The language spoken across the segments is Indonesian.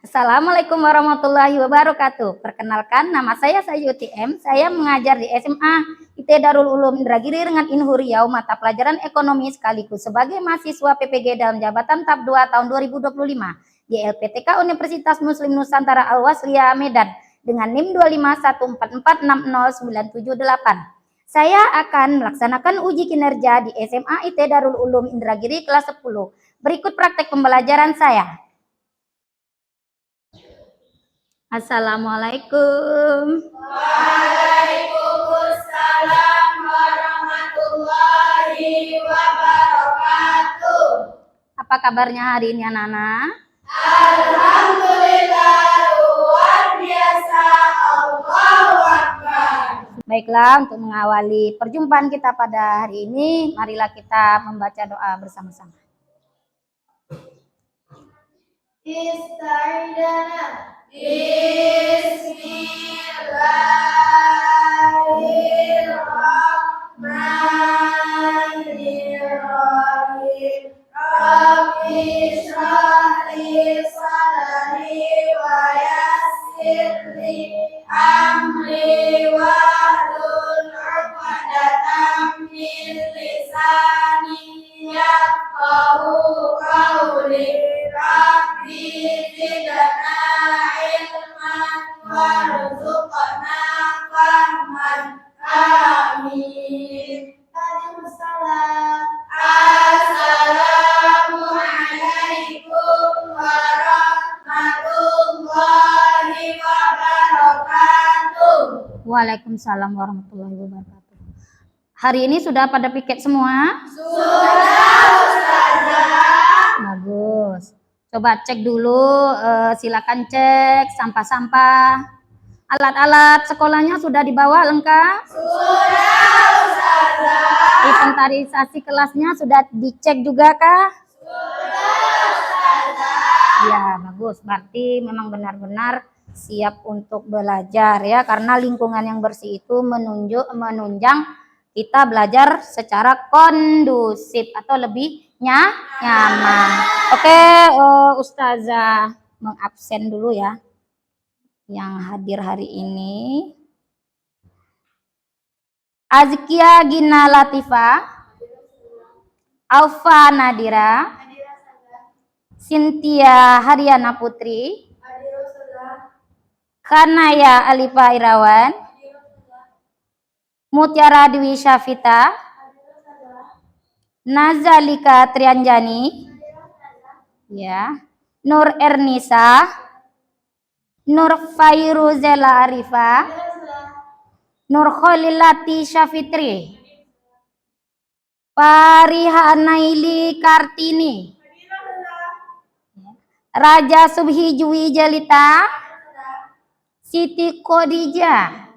Assalamualaikum warahmatullahi wabarakatuh. Perkenalkan, nama saya Sayuti M. Saya mengajar di SMA IT Darul Ulum Indragiri dengan Inhu Riau, mata pelajaran ekonomi sekaligus sebagai mahasiswa PPG dalam jabatan tahap 2 tahun 2025 di LPTK Universitas Muslim Nusantara Al-Wasliyah Medan dengan NIM 25144609778. Saya akan melaksanakan uji kinerja di SMA IT Darul Ulum Indragiri kelas 10. Berikut praktek pembelajaran saya. Assalamualaikum. Waalaikumsalam warahmatullahi wabarakatuh. Apa kabarnya hari ini anak-anak? Alhamdulillah, luar biasa, Allahu Akbar. Baiklah, untuk mengawali perjumpaan kita pada hari ini, marilah kita membaca doa bersama-sama. Istaidana. Bismillahirrahmanirrahim. Rabbi shrah li sadri wa yassir li amri wahlul 'uqdatam min lisani yafqahu qawli. Rabbi zidna ilman warzuqna fahman. Amin. Assalamualaikum warahmatullahi wabarakatuh. Waalaikumsalam warahmatullahi wabarakatuh. Hari ini sudah pada piket semua? Sudah, Ustazah. Bagus. Coba cek dulu, silakan cek sampah-sampah. Alat-alat sekolahnya sudah dibawa lengkap? Sudah, Ustazah. Inventarisasi kelasnya sudah dicek juga kah? Sudah, Ustazah. Ya, bagus. Berarti memang benar-benar siap untuk belajar ya, karena lingkungan yang bersih itu menunjang kita belajar secara kondusif atau lebih nyaman. Oke, Ustazah mengabsen dulu ya yang hadir hari ini. Azkia Gina Latifa, Alfa Nadira, Cynthia Haryana Putri, Kanaya Alifa Irawan, Mutiara Dwi Syafita, Nazalika Trianjani, ya, Nur Ernisa, Nur Fairuzela Arifa, Nur Khalilati Syafitri, Fariha Naili Kartini, Raja Subhi Jui Jelita, Siti Khadijah,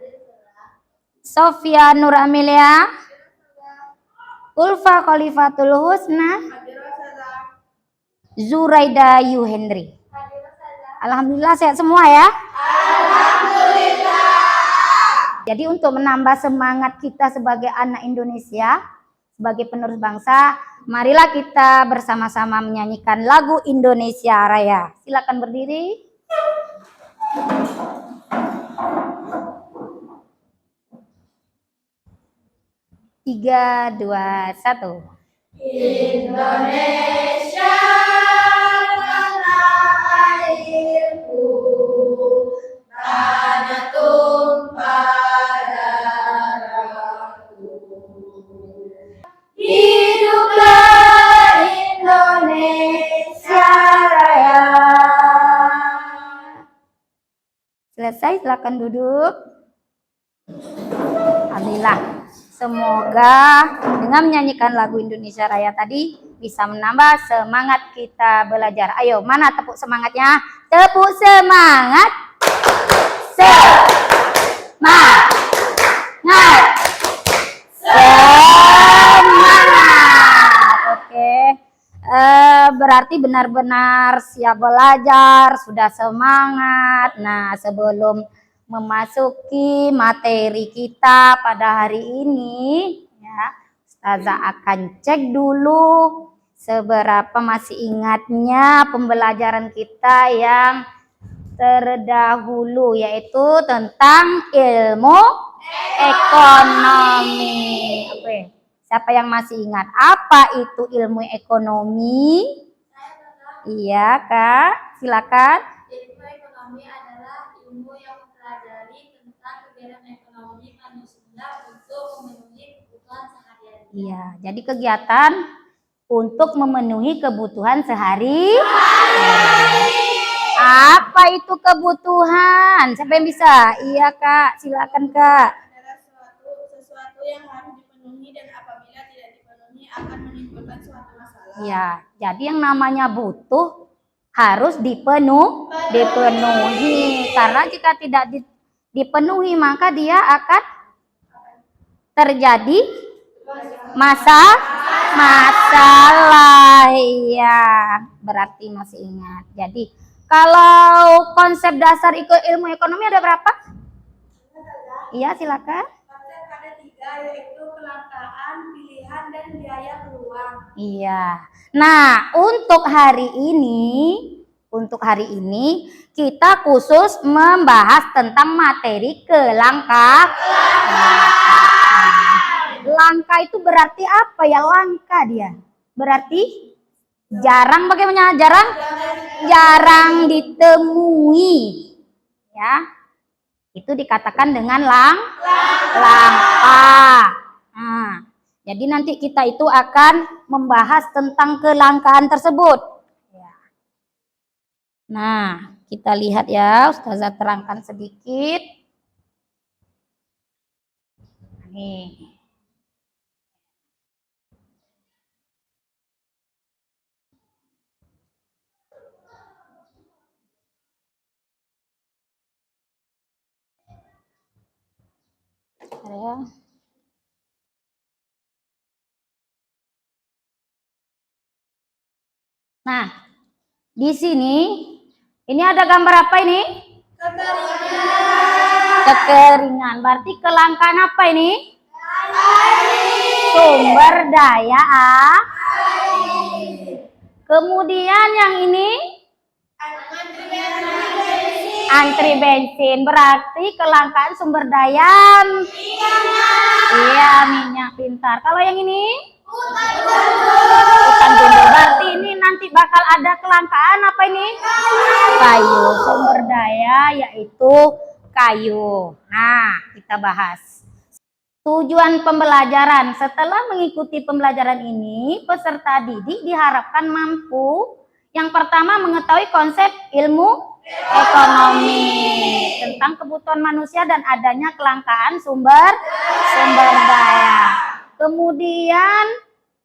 Sofia Nur Amelia, Ulfa Khalifatul Husna, Zuraida Yuhendri. Alhamdulillah sehat semua ya. Alhamdulillah. Jadi untuk menambah semangat kita sebagai anak Indonesia, sebagai penerus bangsa, marilah kita bersama-sama menyanyikan lagu Indonesia Raya. Silakan berdiri. 3, 2, 1. Indonesia tanah airku, tanah tumpah darahku. Hiduplah Indonesia Raya. Selesai, silakan duduk. Alhamdulillah. Semoga dengan menyanyikan lagu Indonesia Raya tadi bisa menambah semangat kita belajar. Ayo, mana tepuk semangatnya? Tepuk semangat. Semangat. Semangat. Oke. Berarti benar-benar siap belajar, sudah semangat. Nah, sebelum memasuki materi kita pada hari ini ya, Ustazah akan cek dulu seberapa masih ingatnya pembelajaran kita yang terdahulu, yaitu tentang ilmu ekonomi. Oke, siapa yang masih ingat apa itu ilmu ekonomi? Iya, Kak, silakan. Ilmu ekonomi adalah ilmu yang mempelajari tentang kegiatan ekonomi manusia untuk memenuhi kebutuhan sehari-hari. Iya, jadi kegiatan untuk memenuhi kebutuhan sehari. Apa itu kebutuhan? Siapa yang bisa? Iya, Kak, silakan, Kak. Adalah sesuatu yang harus dipenuhi dan apabila tidak dipenuhi akan menimbulkan suatu masalah. Ya, jadi yang namanya butuh harus dipenuhi. Karena jika tidak dipenuhi maka dia akan terjadi masalah. Iya, berarti masih ingat. Jadi kalau konsep dasar ilmu ekonomi ada berapa? Iya, silakan. Konsep ada 3, yaitu kelangkaan, pilihan, dan biaya peluang. Iya. Nah, untuk hari ini kita khusus membahas tentang materi kelangkaan. Langka itu berarti apa ya? Langka dia. Berarti jarang, bagaimana jarang? Jarang ditemui. Ya. Itu dikatakan dengan langka. Nah, jadi nanti kita itu akan membahas tentang kelangkaan tersebut. Nah, kita lihat ya, Ustazah terangkan sedikit. Nih. Ya. Nah, di sini ini ada gambar apa ini? Kekeringan. Berarti kelangkaan apa ini? Sumber daya air. Kemudian yang ini antri bensin. Berarti kelangkaan sumber daya iya, minyak. Pintar. Kalau yang ini hutan gundul. Berarti ini nanti bakal ada kelangkaan apa ini? Kayu. Sumber daya yaitu kayu. Nah, kita bahas. Tujuan pembelajaran. Setelah mengikuti pembelajaran ini, peserta didik diharapkan mampu yang pertama mengetahui konsep ilmu ekonomi tentang kebutuhan manusia dan adanya kelangkaan sumber daya. Kemudian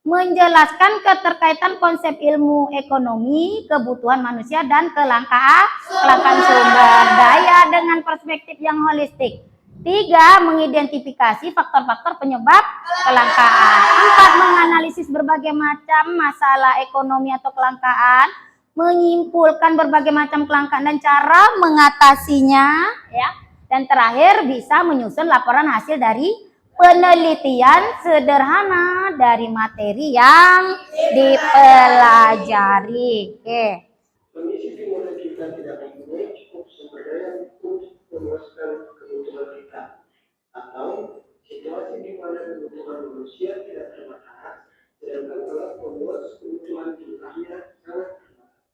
menjelaskan keterkaitan konsep ilmu ekonomi, kebutuhan manusia dan kelangkaan sumber daya dengan perspektif yang holistik. 3. Mengidentifikasi faktor-faktor penyebab kelangkaan. 4. Menganalisis berbagai macam masalah ekonomi atau kelangkaan, menyimpulkan berbagai macam kelangkaan dan cara mengatasinya, ya. Dan terakhir bisa menyusun laporan hasil dari penelitian sederhana dari materi yang dipelajari. Oke. Kondisi di mana kita tidak mempunyai cukup sumber daya untuk memuaskan kebutuhan kita, atau situasi di mana kebutuhan manusia tidak terbatas, sedangkan alat memuas kebutuhan jumlahnya sangat terbatas.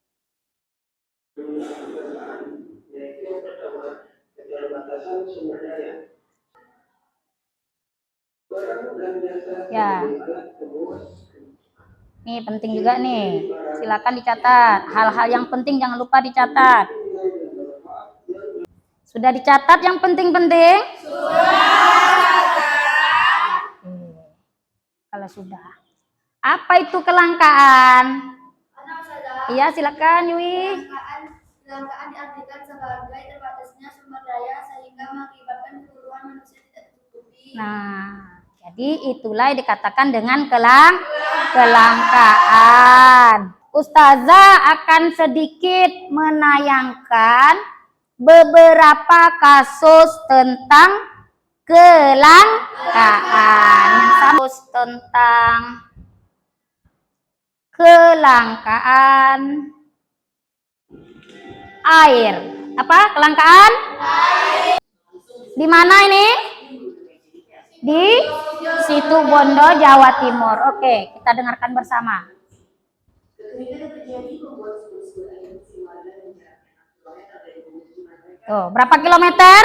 Yaitu yang pertama, keterbatasan sumber daya. Barang dan jasa sebagai alat pemuas. Nih penting juga nih, silakan dicatat. Hal-hal yang penting jangan lupa dicatat. Sudah dicatat yang penting-penting? Kalau sudah. Apa itu kelangkaan? Iya, silakan Yui. Kelangkaan diartikan sebagai terbatasnya sumber daya sehingga mengakibatkan kebutuhan manusia tidak tercukupi. Nah, jadi itulah yang dikatakan dengan kelangkaan. Ustazah akan sedikit menayangkan beberapa kasus tentang kelangkaan. Kasus tentang kelangkaan air. apa? Kelangkaan? Di mana ini? Di Situbondo, Jawa Timur. Oke, kita dengarkan bersama. Kekeringan terjadi membuat sumber-sumber air bersih warga yang jaraknya 6 kilometer dari pemukiman mereka. Tuh, berapa kilometer?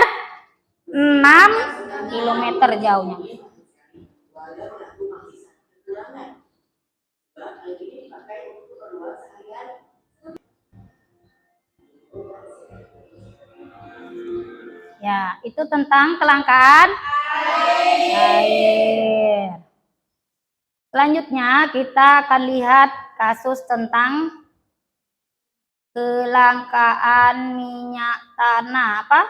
6 kilometer jauhnya. Warga mengaku masih sangat kekurangan. Sebab air ini dipakai untuk keperluan sehari-hari. Ya, itu tentang kelangkaan air. Selanjutnya kita akan lihat kasus tentang kelangkaan minyak tanah. Apa?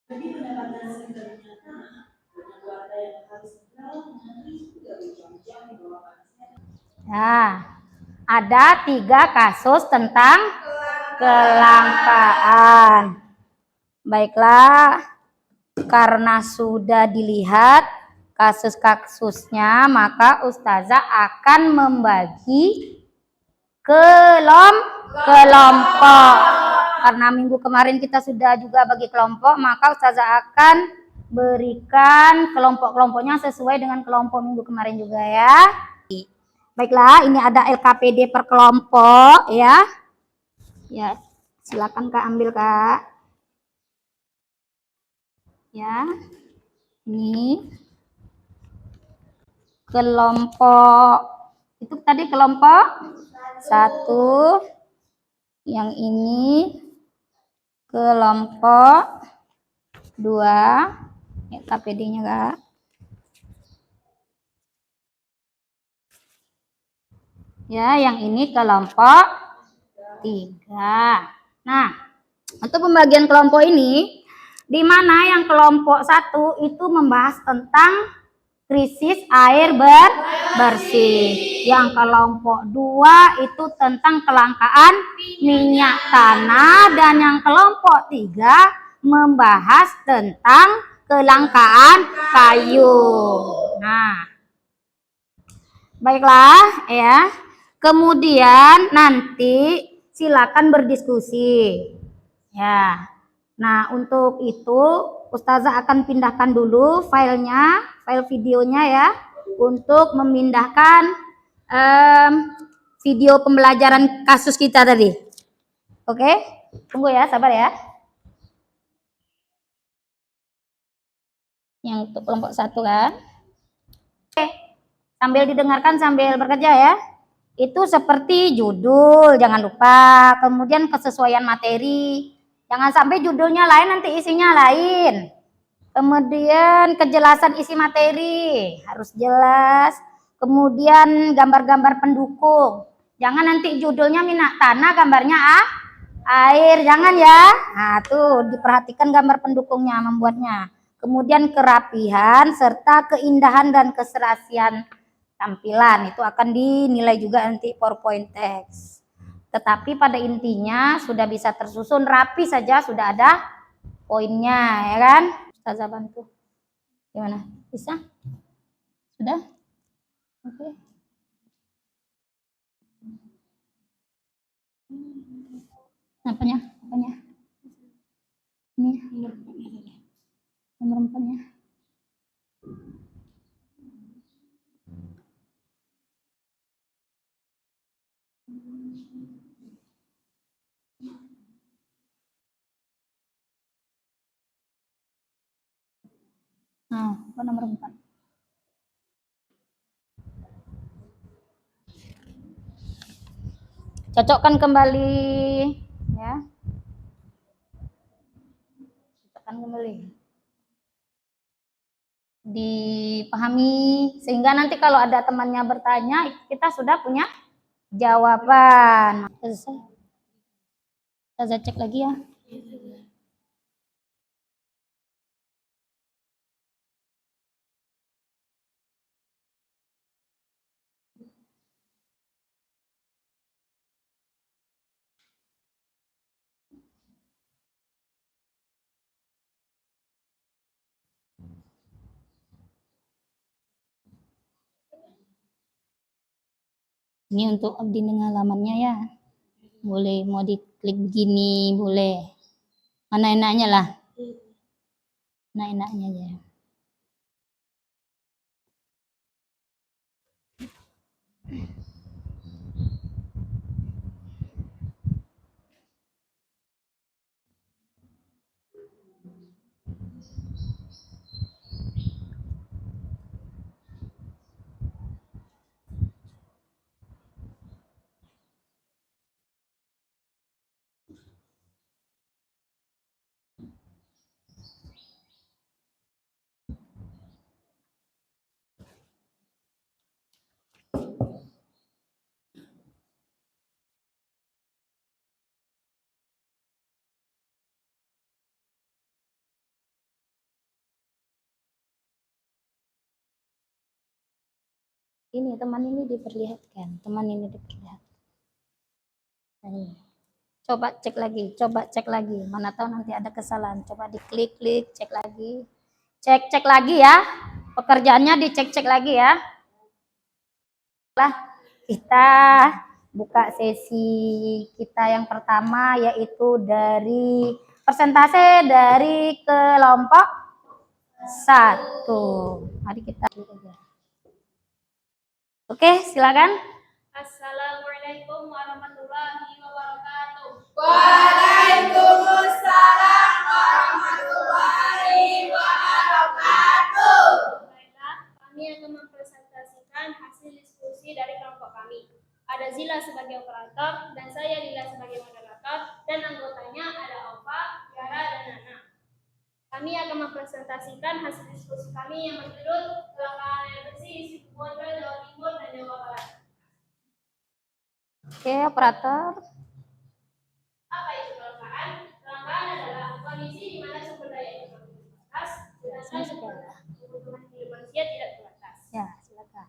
Jadi pendapatan sekitar minyak tanah, banyak warga yang harus segera mengantri hingga berjam-jam di bawah panasnya. Nah, ada 3 kasus tentang kelangkaan. Baiklah, karena sudah dilihat kasus-kasusnya, maka Ustazah akan membagi kelompok. Karena minggu kemarin kita sudah juga bagi kelompok, maka Ustazah akan berikan kelompok-kelompoknya sesuai dengan kelompok minggu kemarin juga ya. Baiklah, ini ada LKPD per kelompok ya. Ya, silakan Kak ambil Kak. Ya. Ini kelompok itu tadi kelompok 1. Yang ini kelompok 2. LKPD-nya Kak. Ya, yang ini kelompok 3. Nah, untuk pembagian kelompok ini, di mana yang kelompok 1 itu membahas tentang krisis air bersih. Yang kelompok 2 itu tentang kelangkaan minyak tanah, dan yang kelompok 3 membahas tentang kelangkaan kayu. Nah, baiklah ya. Kemudian nanti silakan berdiskusi. Ya. Nah, untuk itu Ustazah akan pindahkan dulu filenya, file videonya ya, untuk memindahkan video pembelajaran kasus kita tadi. Oke? Tunggu ya, sabar ya. Yang untuk kelompok 1 kan. Oke. Sambil didengarkan sambil bekerja ya. Itu seperti judul, jangan lupa. Kemudian kesesuaian materi. Jangan sampai judulnya lain, nanti isinya lain. Kemudian kejelasan isi materi, harus jelas. Kemudian gambar-gambar pendukung. Jangan nanti judulnya minyak tanah, gambarnya air. Jangan ya. Nah, tuh diperhatikan gambar pendukungnya, membuatnya. Kemudian kerapihan serta keindahan dan keserasian tampilan itu akan dinilai juga nanti PowerPoint text. Tetapi pada intinya sudah bisa tersusun rapi saja, sudah ada poinnya ya kan. Ustazah bantu gimana, bisa sudah oke. Apanya ini nomor 4-nya. Nah, apa nomor 4? Cocokkan kembali ya. Cocokkan kembali. Dipahami sehingga nanti kalau ada temannya bertanya, kita sudah punya jawaban. Selesai. Saya cek lagi ya. Ini untuk abdi halamannya ya. Boleh mau diklik begini, boleh. Mana enaknya lah. Nah enaknya ya. Ini teman ini diperlihatkan, Ini. Coba cek lagi, mana tahu nanti ada kesalahan. Coba diklik, cek lagi. Cek lagi ya. Pekerjaannya dicek lagi ya. Lah, kita buka sesi kita yang pertama yaitu dari persentase dari kelompok 1. Mari kita Oke, silakan. Assalamualaikum warahmatullahi wabarakatuh. Waalaikumsalam warahmatullahi wabarakatuh. Baiklah, kami akan mempresentasikan hasil diskusi dari kelompok kami. Ada Zila sebagai operator dan saya Lila sebagai moderator dan anggotanya ada Ova, Yara, dan Nana. Kami akan mempresentasikan hasil diskusi kami yang menurut kelangkaan air bersih Situ Bondo, Jawa Timur, dan Jawa Barat. Oke, operator. Apa itu kelangkaan? Kelangkaan adalah kondisi di mana sumber daya itu terbatas, sedangkan kebutuhan hidup manusia tidak terbatas. Ya, silakan.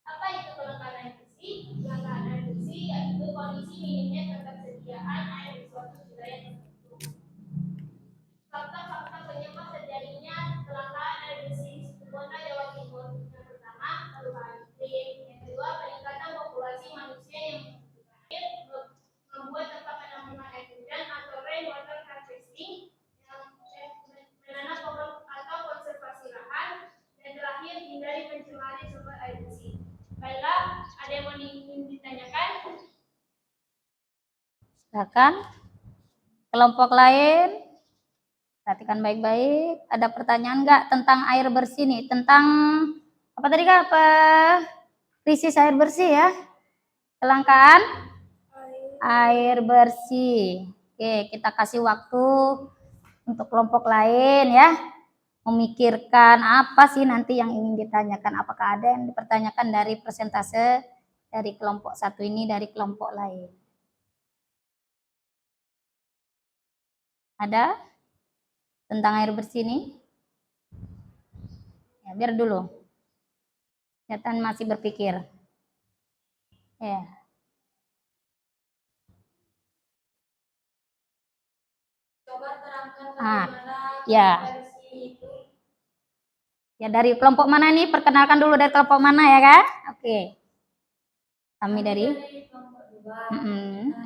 Apa itu kelangkaan air bersih? Kelangkaan air bersih yaitu kondisi minimnya ketersediaan air di suatu wilayah tertentu. Fakta-fakta penyebab terjadinya kelangkaan air bersih di Situ Bondo, Jawa Timur. Yang pertama, perubahan iklim. Yang kedua, peningkatan populasi manusia yang membutuhkan air, membuat tempat penampungan air hujan atau rainwater harvesting, menanam pohon atau konservasi lahan, dan terakhir hindari pencemaran sumber air bersih. Baiklah, ada yang mau ingin ditanyakan? Silakan. Kelompok lain, perhatikan baik-baik. Ada pertanyaan nggak tentang air bersih nih? Tentang apa tadi kak? Krisis air bersih ya? Kelangkaan air bersih. Oke, kita kasih waktu untuk kelompok lain ya. Memikirkan apa sih nanti yang ingin ditanyakan. Apakah ada yang dipertanyakan dari persentase dari kelompok satu ini dari kelompok lain? Ada tentang air bersih ini? Ya, biar dulu. Kelihatan masih berpikir. Ya. Coba terangkan Ah, bagaimana ya. versi itu. Ya, dari kelompok mana nih? Perkenalkan dulu dari kelompok mana ya kak? Oke. Kami dari kelompok 2.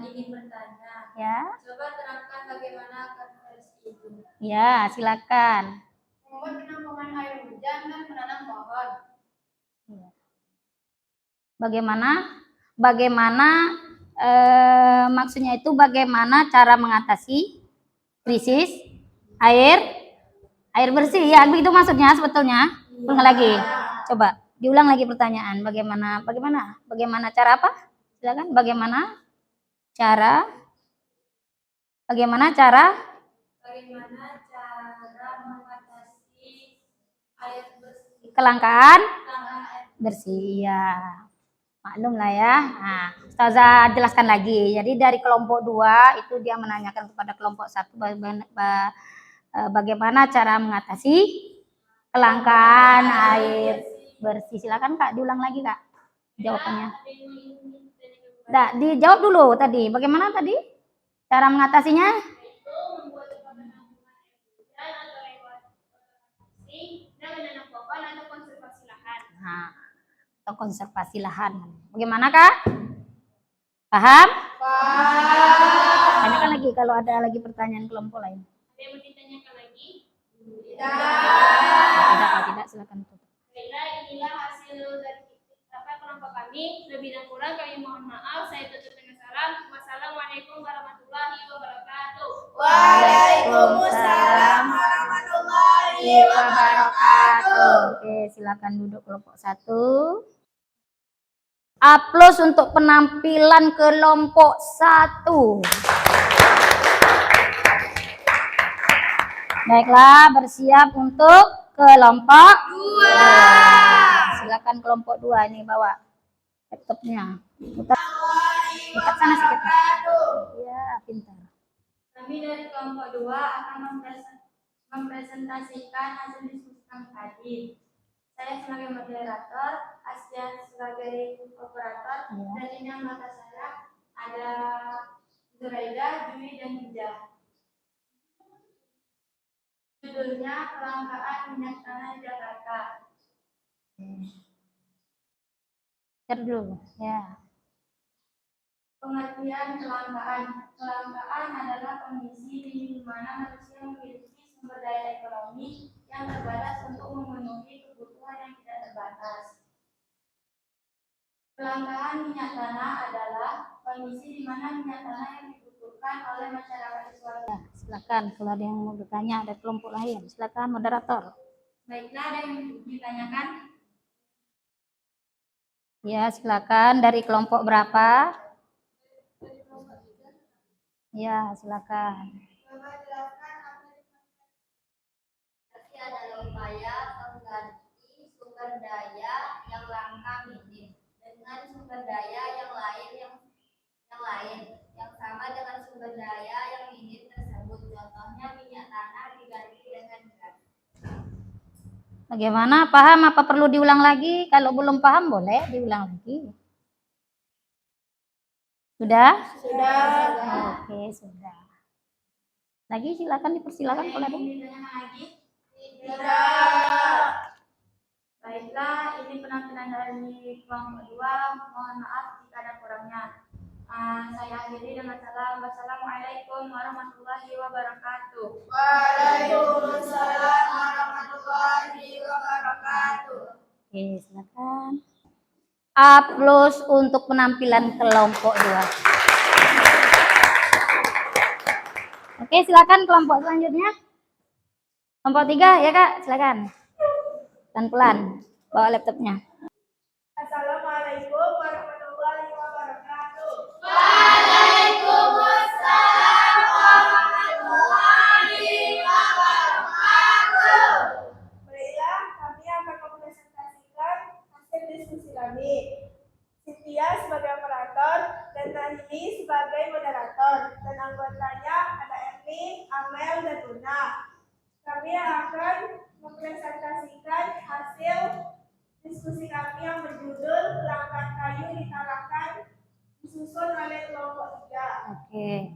Ingin bertanya. Ya. Coba terangkan bagaimana konversi itu. Ya, silakan. Membuat penampungan air hujan dan menanam pohon. Ya. Bagaimana maksudnya itu bagaimana cara mengatasi krisis air bersih ya, begitu maksudnya sebetulnya. Ulang lagi. Coba diulang lagi pertanyaan. Bagaimana cara apa? Silakan. Bagaimana cara mengatasi air bersih? kelangkaan bersih ya. Maklum lah ya. Nah, Ustazah jelaskan lagi. Jadi dari kelompok 2 itu dia menanyakan kepada kelompok 1 bagaimana cara mengatasi kelangkaan air bersih. Silakan Kak, diulang lagi Kak jawabannya. Nah, dijawab dulu tadi. Bagaimana tadi cara mengatasinya? Yaitu membuat tempat penampungan air hujan atau rainwater harvesting dan menanam pohon atau konservasi lahan. Nah, atau konservasi lahan. Bagaimana Kak? Paham? Paham. Tanyakan lagi kalau ada lagi pertanyaan kelompok lain. Ada yang mau ditanyakan lagi? Kalau tidak silakan tutup. Baiklah, inilah hasil dari kelompok kami. Lebih dan kurang kami mohon maaf. Saya tutup dengan salam. Wassalamualaikum warahmatullahi wabarakatuh. Waalaikumsalam warahmatullahi wabarakatuh. Oke, silakan duduk kelompok 1. Aplaus untuk penampilan kelompok 1. Baiklah, bersiap untuk kelompok 2. Silakan kelompok 2 ini bawa laptopnya. Dekat sana sedikit. Ya, pintar. Kami dari kelompok 2 akan mempresentasikan hasil diskusi kami tadi. Saya sebagai moderator, Asya sebagai operator, dan ini anggota saya ada Zuraida, Jui, dan Hijah. Judulnya Kelangkaan Minyak Tanah di Jakarta. Cari dulu, ya. Pengertian kelangkaan. Kelangkaan adalah kondisi di mana manusia memiliki sumber daya ekonomi yang terbatas untuk memenuhi kebutuhan yang tidak terbatas. Kelangkaan minyak tanah adalah kondisi di mana minyak tanah yang dibutuhkan oleh masyarakat di suatu. Ya, silakan kalau ada yang mau bertanya ada kelompok lain. Silakan moderator. Baiklah, ada yang ditanyakan? Ya, silakan dari kelompok berapa? Ya, silakan. Adalah upaya mengganti sumber daya yang langka minim dengan sumber daya yang lain yang sama dengan sumber daya yang minim tersebut. Contohnya minyak tanah diganti dengan gas. Bagaimana? Paham apa perlu diulang lagi? Kalau belum paham boleh diulang lagi. Sudah? Sudah. Oke, sudah. Lagi silakan dipersilakan kalau ada. Ditanyakan lagi? Tidak. Baiklah, ini penampilan dari kelompok 2. Mohon maaf jika ada kurangnya. Saya akhiri dengan salam. Wassalamualaikum warahmatullahi wabarakatuh. Waalaikumsalam warahmatullahi wabarakatuh. Oke, silakan. Aplaus untuk penampilan kelompok 2. Oke, silakan kelompok selanjutnya. Kelompok 3 ya Kak, silakan. Pelan-pelan bawa laptopnya. Assalamualaikum warahmatullahi wabarakatuh. Waalaikumsalam warahmatullahi wabarakatuh. Baiklah, kami akan mempresentasikan hasil diskusi kami. Cynthia sebagai operator dan Najmi sebagai moderator, dan anggotanya ada Erni, Amel, dan Una. Kami akan mempresentasikan hasil diskusi kami yang berjudul Kelangkaan Kayu di Tarakan, disusun oleh kelompok 3. Oke.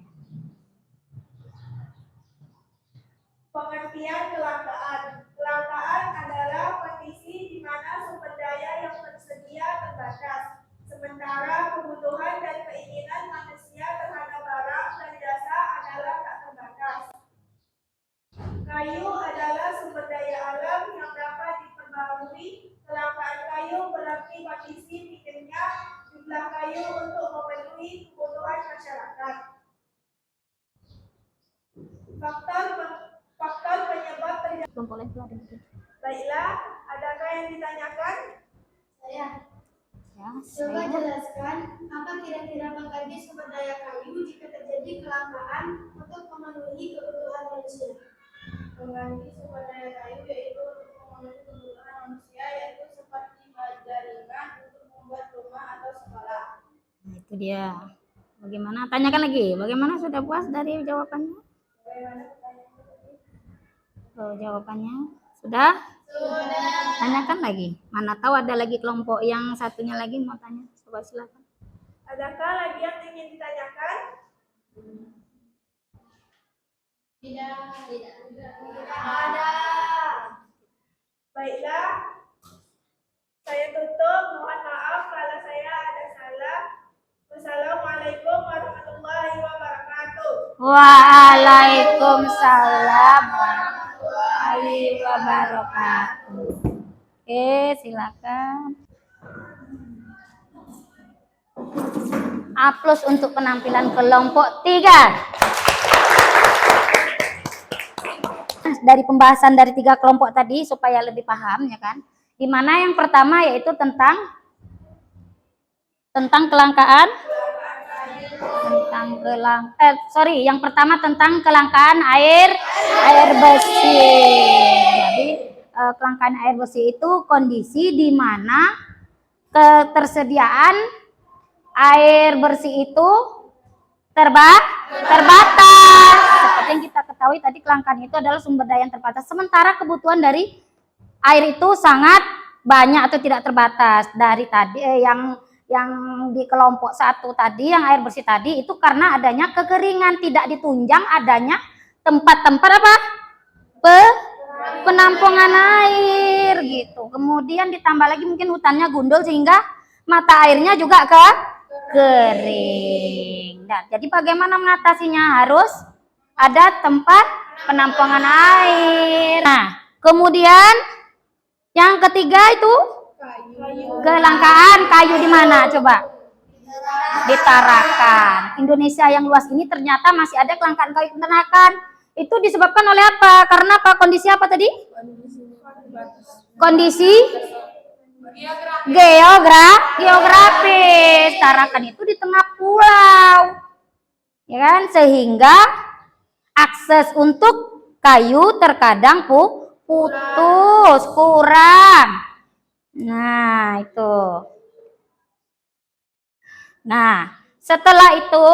Pengertian kelangkaan. Kelangkaan adalah kondisi di mana sumber daya yang tersedia terbatas, sementara kebutuhan dan keinginan manusia terhadap barang dan jasa adalah tak terbatas. Kayu adalah sumber daya alam yang dapat diperbarui. Kelangkaan kayu berarti kondisi minimnya jumlah kayu untuk memenuhi kebutuhan masyarakat. Faktor penyebab terjadi. Kelompok lain kalau ada yang bertanya. Baiklah, adakah yang ditanyakan? Ya, Coba saya. jelaskan apa kira-kira mengganti sumber daya kayu jika terjadi kelangkaan untuk memenuhi kebutuhan manusia. Mengganti sumber daya kayu yaitu untuk memenuhi kebutuhan manusia, yaitu seperti jaringan untuk membuat rumah atau sekolah. Nah, itu dia. Bagaimana? Tanyakan lagi. Bagaimana, sudah puas dari jawabannya? Bagaimana pertanyaan tadi? Oh, jawabannya sudah? Sudah. Tanyakan lagi. Mana tahu ada lagi kelompok yang satunya lagi mau tanya. Coba silakan. Adakah lagi yang ingin ditanyakan? Tidak. Ada. Baiklah, saya tutup. Mohon Waalaikumsalam warahmatullahi wabarakatuh. Oke, silakan. Aplaus untuk penampilan kelompok 3. Dari pembahasan dari 3 kelompok tadi supaya lebih paham ya kan. Di mana yang pertama yaitu tentang kelangkaan yang pertama tentang kelangkaan air bersih. Jadi kelangkaan air bersih itu kondisi di mana ketersediaan air bersih itu terbatas. Seperti yang kita ketahui tadi, kelangkaan itu adalah sumber daya yang terbatas, sementara kebutuhan dari air itu sangat banyak atau tidak terbatas. Dari tadi yang di kelompok 1 tadi, yang air bersih tadi itu karena adanya kekeringan, tidak ditunjang adanya tempat-tempat penampungan air gitu. Kemudian ditambah lagi mungkin hutannya gundul sehingga mata airnya juga kering. Nah, jadi bagaimana mengatasinya? Harus ada tempat penampungan air. Nah, kemudian yang ketiga itu kelangkaan kayu di mana? Coba. Di Tarakan. Indonesia yang luas ini ternyata masih ada kelangkaan kayu di Tarakan. Itu disebabkan oleh apa? Karena apa? Kondisi apa tadi? Kondisi geografis. Tarakan itu di tengah pulau. Ya kan? Sehingga akses untuk kayu terkadang putus, kurang. Nah, itu. Nah, setelah itu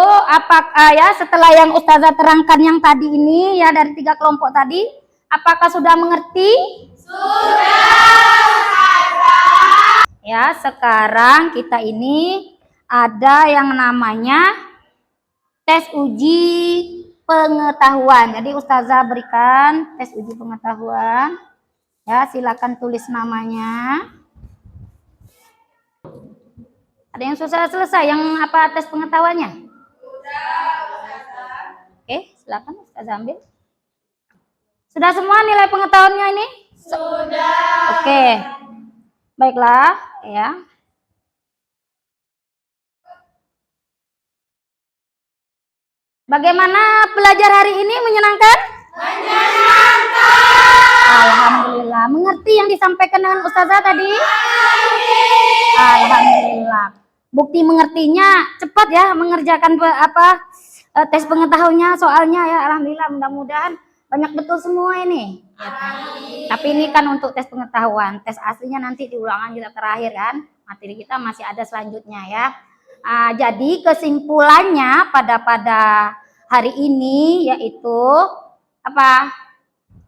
setelah yang Ustazah terangkan yang tadi ini ya dari 3 kelompok tadi, apakah sudah mengerti? Sudah. Ya, sekarang kita ini ada yang namanya tes uji pengetahuan. Jadi Ustazah berikan tes uji pengetahuan. Ya, silakan tulis namanya. Ada yang sudah selesai yang tes pengetahuannya? Sudah. Oke, silakan Ustazah ambil. Sudah semua nilai pengetahuannya ini? Sudah. Oke. Baiklah, ya. Bagaimana belajar hari ini? Menyenangkan? Menyenangkan. Alhamdulillah. Mengerti yang disampaikan dengan Ustazah tadi? Alhamdulillah. Bukti mengertinya cepat ya mengerjakan tes pengetahuannya soalnya ya. Alhamdulillah, mudah-mudahan banyak betul semua ini. Ya, tapi ini kan untuk tes pengetahuan. Tes aslinya nanti di ulangan kita terakhir kan. Materi kita masih ada selanjutnya ya. Jadi kesimpulannya pada hari ini yaitu apa?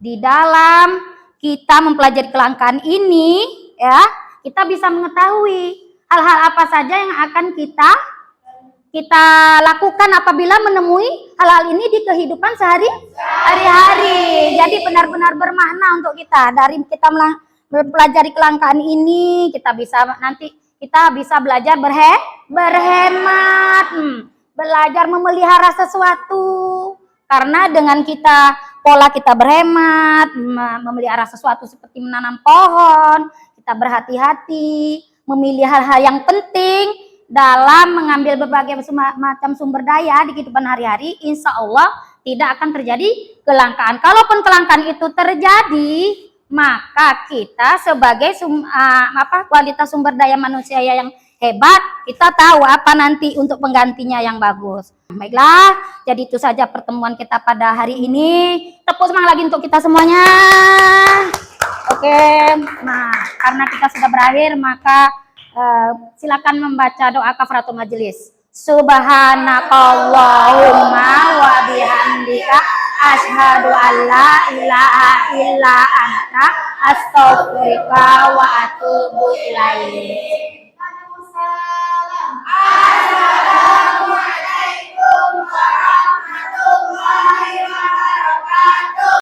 Di dalam kita mempelajari kelangkaan ini ya, kita bisa mengetahui hal-hal apa saja yang akan kita lakukan apabila menemui hal-hal ini di kehidupan sehari-hari. Jadi benar-benar bermakna untuk kita. Dari kita mempelajari kelangkaan ini, kita bisa belajar berhemat, belajar memelihara sesuatu. Karena dengan pola kita berhemat, memelihara sesuatu seperti menanam pohon, kita berhati-hati, memilih hal-hal yang penting dalam mengambil berbagai macam sumber daya di kehidupan hari-hari, insya Allah tidak akan terjadi kelangkaan. Kalaupun kelangkaan itu terjadi, maka kita sebagai kualitas sumber daya manusia yang hebat, kita tahu apa nanti untuk penggantinya yang bagus. Baiklah, jadi itu saja pertemuan kita pada hari ini. Tepuk semangat lagi untuk kita semuanya. Oke, nah karena kita sudah berakhir, maka silakan membaca doa kafaratul majelis. Subhanakallahumma wa bihamdika asyhadu an la ilaha illa anta astaghfiruka wa atubu ilaik. Assalamualaikum warahmatullahi wabarakatuh.